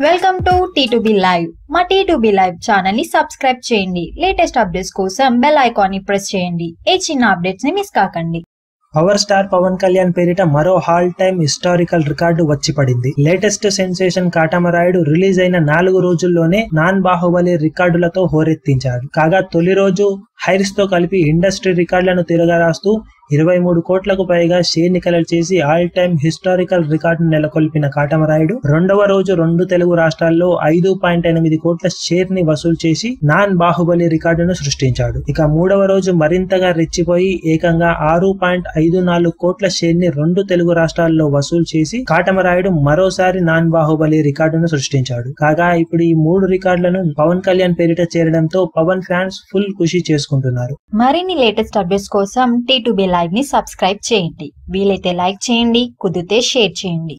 Welcome to T2B live. మా T2B live channel ని subscribe చేయండి. లేటెస్ట్ అప్డేట్స్ కోసం బెల్ ఐకాన్ ని ప్రెస్ చేయండి. ఏ చిన్న అప్డేట్స్ ని మిస్ కాకండి. పవర్ స్టార్ పవన్ కళ్యాణ్ పేరిట మరో హాల్ టైమ్ హిస్టారికల్ రికార్డు వచ్చి పడింది. లేటెస్ట్ సెన్సేషన్ కాటమరాయుడు రిలీజ్ అయిన 4 రోజుల్లోనే నాన్ బాహుబలి రికార్డులతో హోరెత్తించాడు. కాగా తొలి రోజు హైర్స్ తో కలిపి ఇండస్ట్రీ రికార్డులను తిరగరాస్తూ 23 కోట్లకు పైగా షేర్ ని కలెక్ట్ చేసి ఆల్ టైమ్ హిస్టారికల్ రికార్డును నెలకొల్పిన కాటమరాయుడు రెండవ రోజు 2 తెలుగు రాష్ట్రాల్లో 5.8 కోట్ల షేర్ ని వసూలు చేసి నాన్ బాహుబలి రికార్డును సృష్టించాడు. ఇక మూడవ రోజు మరింతగా రెచ్చిపోయి ఏకంగా 6.54 కోట్ల షేర్ ని 2 తెలుగు రాష్ట్రాల్లో వసూలు చేసి కాటమరాయుడు మరోసారి నాన్ బాహుబలి రికార్డును సృష్టించాడు. కాగా ఇప్పుడు ఈ 3 రికార్డులను పవన్ కళ్యాణ్ పేరిట చేరడంతో పవన్ ఫ్యాన్స్ ఫుల్ ఖుషి చేసుకుంటున్నారు. మరిన్ని లేటెస్ట్ అప్డేట్స్ కోసం T2B లైవ్ ని సబ్స్క్రైబ్ చేయండి. వీలైతే లైక్ చేయండి, కుదిరితే షేర్ చేయండి.